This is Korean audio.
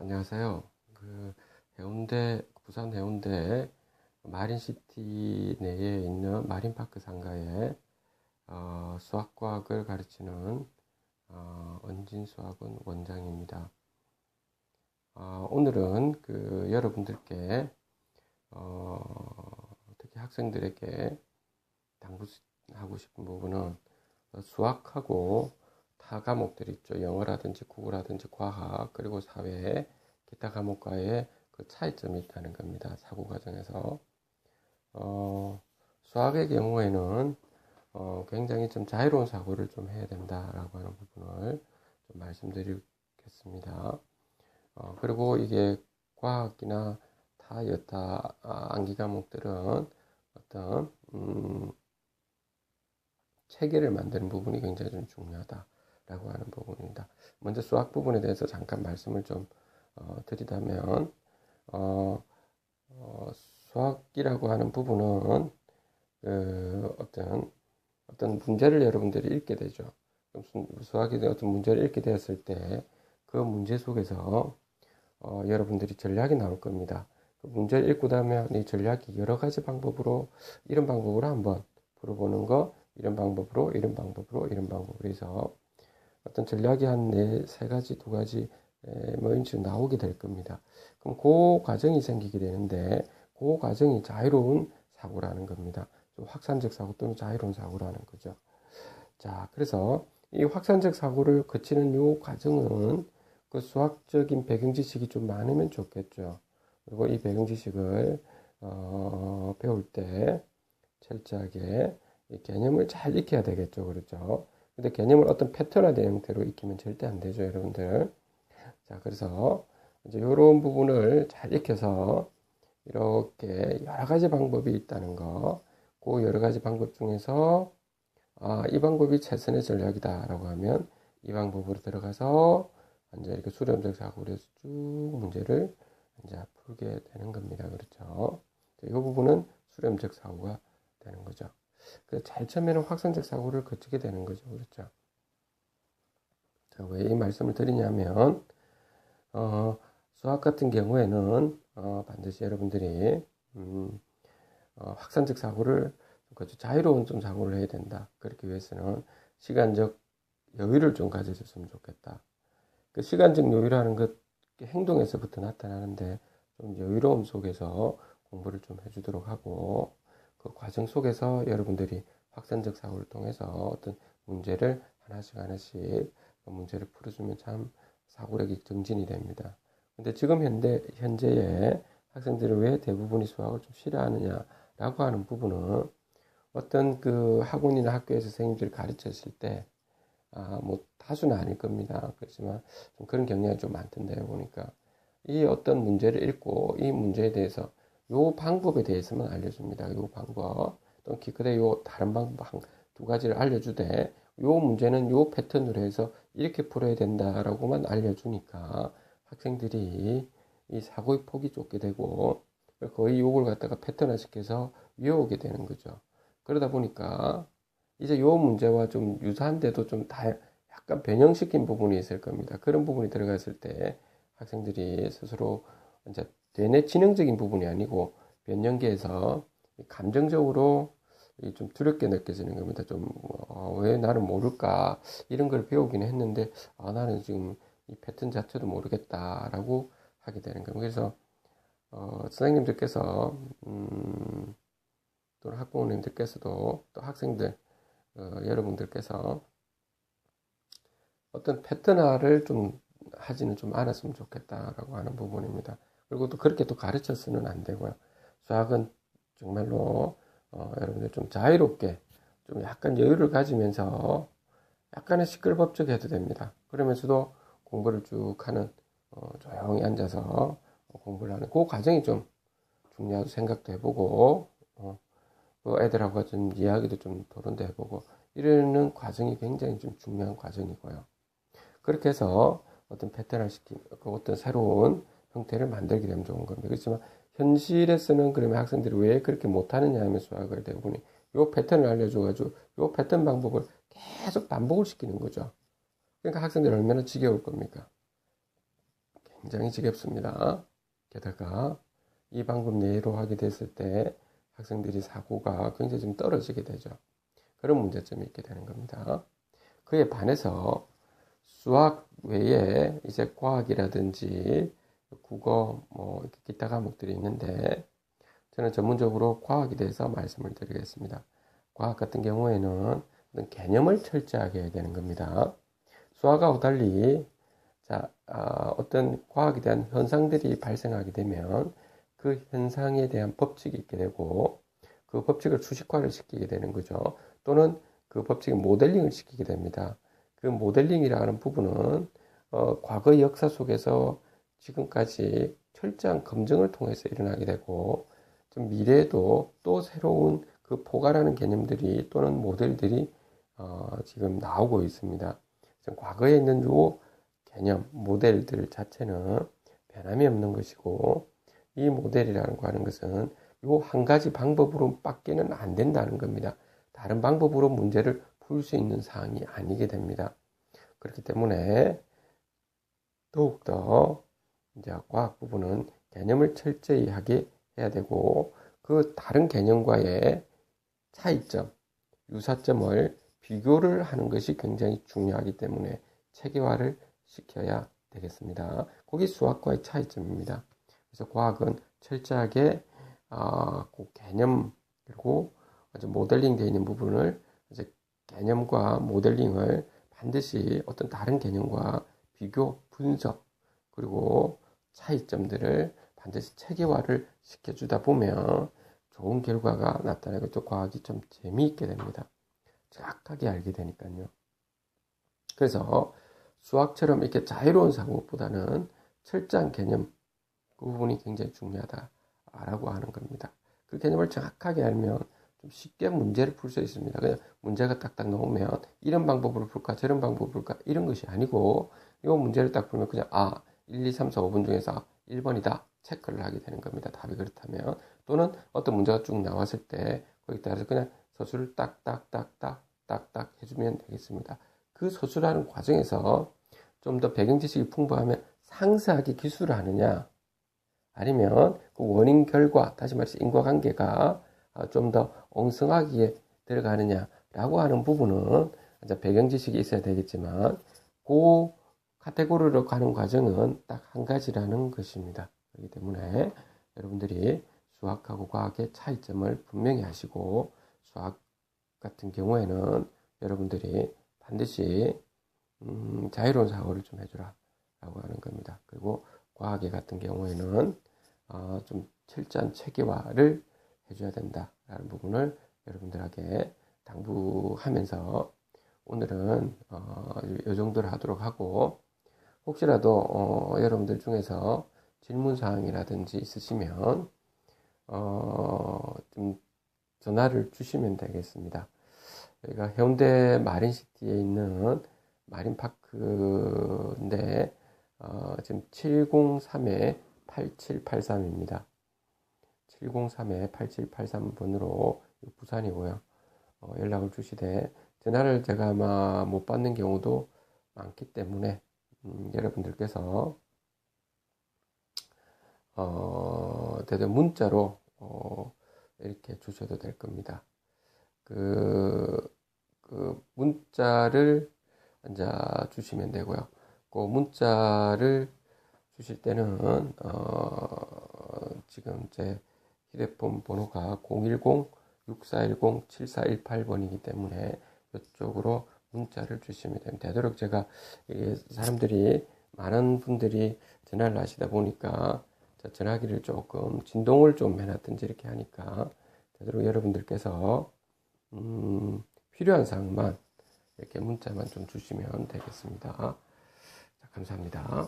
안녕하세요. 부산 해운대 마린시티 내에 있는 마린파크 상가에 수학과학을 가르치는 은진수학원 원장입니다. 오늘은 여러분들께 특히 학생들에게 당부하고 싶은 부분은 수학하고 타 과목들 있죠. 영어라든지 국어라든지 과학 그리고 사회 기타 과목과의 그 차이점이 있다는 겁니다. 사고 과정에서 수학의 경우에는 굉장히 좀 자유로운 사고를 좀 해야 된다라고 하는 부분을 좀 말씀드리겠습니다. 그리고 이게 과학이나 타 여타 암기 과목들은 어떤 체계를 만드는 부분이 굉장히 좀 중요하다라고 하는 부분입니다. 먼저 수학 부분에 대해서 잠깐 말씀을 좀 드리자면 수학이라고 하는 부분은 어떤 문제를 여러분들이 읽게 되죠. 수학에 대한 어떤 문제를 읽게 되었을 때 그 문제 속에서 여러분들이 전략이 나올 겁니다. 그 문제를 읽고 나면 이 전략이 여러 가지 방법으로 이런 방법으로 한번 풀어보는 거, 이런 방법으로 해서 어떤 전략이 한 세 가지, 두 가지 뭐 이런 식으로 나오게 될 겁니다. 그럼 그 과정이 생기게 되는데 그 과정이 자유로운 사고라는 겁니다. 좀 확산적 사고 또는 자유로운 사고라는 거죠. 자, 그래서 이 확산적 사고를 거치는 이 과정은 그 수학적인 배경 지식이 좀 많으면 좋겠죠. 그리고 이 배경 지식을 배울 때 철저하게 이 개념을 잘 익혀야 되겠죠. 그렇죠. 근데 개념을 어떤 패턴화된 형태로 익히면 절대 안 되죠, 여러분들. 자, 그래서 이제 이런 부분을 잘 익혀서 이렇게 여러 가지 방법이 있다는 거, 그 여러 가지 방법 중에서 이 방법이 최선의 전략이다라고 하면 이 방법으로 들어가서 이제 이렇게 수렴적 사고를 해서 쭉 문제를 이제 풀게 되는 겁니다. 그렇죠. 이 부분은 수렴적 사고가 되는 거죠. 잘 처음에는 확산적 사고를 거치게 되는 거죠. 그렇죠. 자, 왜 이 말씀을 드리냐면, 수학 같은 경우에는, 반드시 여러분들이, 확산적 사고를, 자유로운 좀 사고를 해야 된다. 그렇기 위해서는 시간적 여유를 좀 가져줬으면 좋겠다. 그 시간적 여유라는 것, 행동에서부터 나타나는데, 좀 여유로움 속에서 공부를 좀 해주도록 하고, 그 과정 속에서 여러분들이 확산적 사고를 통해서 어떤 문제를 하나씩 문제를 풀어주면 참 사고력이 증진이 됩니다. 근데 지금 현재의 학생들은 왜 대부분이 수학을 좀 싫어하느냐라고 하는 부분은 어떤 그 학원이나 학교에서 선생님들이 가르쳤을 때, 뭐 다수는 아닐 겁니다. 그렇지만 좀 그런 경향이 좀 많던데요, 보니까. 이 어떤 문제를 읽고 이 문제에 대해서 요 방법에 대해서만 알려줍니다. 요 방법. 또 기껏해 요 다른 방법 한 두 가지를 알려주되 요 문제는 요 패턴으로 해서 이렇게 풀어야 된다라고만 알려주니까 학생들이 이 사고의 폭이 좁게 되고 거의 요걸 갖다가 패턴화 시켜서 외우게 되는 거죠. 그러다 보니까 이제 요 문제와 좀 유사한데도 좀 약간 변형시킨 부분이 있을 겁니다. 그런 부분이 들어갔을 때 학생들이 스스로 이제 대뇌 지능적인 부분이 아니고 변형계에서 감정적으로 좀 두렵게 느껴지는 겁니다. 좀, 왜 나는 모를까? 이런 걸 배우긴 했는데, 나는 지금 이 패턴 자체도 모르겠다라고 하게 되는 겁니다. 그래서, 선생님들께서, 또는 학부모님들께서도 또 학생들, 여러분들께서 어떤 패턴화를 좀 하지는 좀 않았으면 좋겠다라고 하는 부분입니다. 그리고 또 그렇게 또 가르쳐서는 안 되고요. 수학은 정말로 여러분들 좀 자유롭게 좀 약간 여유를 가지면서 약간의 시끌벅적 해도 됩니다. 그러면서도 공부를 쭉 하는 조용히 앉아서 공부를 하는 그 과정이 좀 중요하다고 생각도 해보고 그 애들하고 좀 이야기도 좀 토론도 해보고 이러는 과정이 굉장히 좀 중요한 과정이고요. 그렇게 해서 어떤 패턴을 어떤 새로운 형태를 만들게 되면 좋은 겁니다. 그렇지만 현실에서는 그러면 학생들이 왜 그렇게 못하느냐 하면 수학을 대부분이 요 패턴을 알려줘가지고 요 패턴 방법을 계속 반복을 시키는 거죠. 그러니까 학생들이 얼마나 지겨울 겁니까? 굉장히 지겹습니다. 게다가 이 방법 내로 하게 됐을 때 학생들이 사고가 굉장히 좀 떨어지게 되죠. 그런 문제점이 있게 되는 겁니다. 그에 반해서 수학 외에 이제 과학이라든지 국어, 뭐 기타 과목들이 있는데 저는 전문적으로 과학에 대해서 말씀을 드리겠습니다. 과학 같은 경우에는 개념을 철저하게 해야 되는 겁니다. 수학하고 달리 어떤 과학에 대한 현상들이 발생하게 되면 그 현상에 대한 법칙이 있게 되고 그 법칙을 수식화를 시키게 되는 거죠. 또는 그 법칙의 모델링을 시키게 됩니다. 그 모델링이라는 부분은 과거의 역사 속에서 지금까지 철저한 검증을 통해서 일어나게 되고 좀 미래에도 또 새로운 그 포괄하는 개념들이 또는 모델들이 지금 나오고 있습니다. 과거에 있는 요 개념, 모델들 자체는 변함이 없는 것이고 이 모델이라는 거 하는 것은 요 한 가지 방법으로 밖에는 안 된다는 겁니다. 다른 방법으로 문제를 풀 수 있는 사항이 아니게 됩니다. 그렇기 때문에 더욱더 이제 과학 부분은 개념을 철저히 하게 해야 되고 그 다른 개념과의 차이점, 유사점을 비교를 하는 것이 굉장히 중요하기 때문에 체계화를 시켜야 되겠습니다. 그게 수학과의 차이점입니다. 그래서 과학은 철저하게 그 개념 그리고 아주 모델링 되어 있는 부분을 이제 개념과 모델링을 반드시 어떤 다른 개념과 비교, 분석 그리고 차이점들을 반드시 체계화를 시켜주다 보면 좋은 결과가 나타나고 또 과학이 좀 재미있게 됩니다. 정확하게 알게 되니까요. 그래서 수학처럼 이렇게 자유로운 사고보다는 철저한 개념 그 부분이 굉장히 중요하다라고 하는 겁니다. 그 개념을 정확하게 알면 좀 쉽게 문제를 풀 수 있습니다. 그냥 문제가 딱딱 나오면 이런 방법으로 풀까 저런 방법으로 풀까 이런 것이 아니고 이 문제를 딱 풀면 그냥 1, 2, 3, 4, 5분 중에서 1번이다 체크를 하게 되는 겁니다. 답이 그렇다면 또는 어떤 문제가 쭉 나왔을 때 거기에 따라서 그냥 서술을 딱딱딱딱딱딱 해주면 되겠습니다. 그 서술하는 과정에서 좀 더 배경 지식이 풍부하면 상세하게 기술을 하느냐 아니면 그 원인 결과 다시 말해서 인과관계가 좀 더 엉성하게 들어가느냐라고 하는 부분은 이제 배경 지식이 있어야 되겠지만 그 카테고리로 가는 과정은 딱 한 가지라는 것입니다. 그렇기 때문에 여러분들이 수학하고 과학의 차이점을 분명히 하시고 수학 같은 경우에는 여러분들이 반드시 자유로운 사고를 좀 해주라 라고 하는 겁니다. 그리고 과학의 같은 경우에는 좀 철저한 체계화를 해줘야 된다라는 부분을 여러분들에게 당부하면서 오늘은 이 정도로 하도록 하고 혹시라도 여러분들 중에서 질문사항이라든지 있으시면 좀 전화를 주시면 되겠습니다. 여기가 해운대 마린시티에 있는 마린파크인데 지금 703-8783입니다. 703-8783번으로 부산이고요. 연락을 주시되 전화를 제가 아마 못 받는 경우도 많기 때문에 여러분들께서 대전 문자로 이렇게 주셔도 될 겁니다. 그 문자를 이제 주시면 되고요. 그 문자를 주실 때는 지금 제 휴대폰 번호가 010-6410-7418번이기 때문에 이쪽으로 문자를 주시면 됩니다. 되도록 제가 사람들이 많은 분들이 전화를 하시다 보니까 전화기를 조금 진동을 좀 해놨든지 이렇게 하니까 되도록 여러분들께서 필요한 사항만 이렇게 문자만 좀 주시면 되겠습니다. 자, 감사합니다.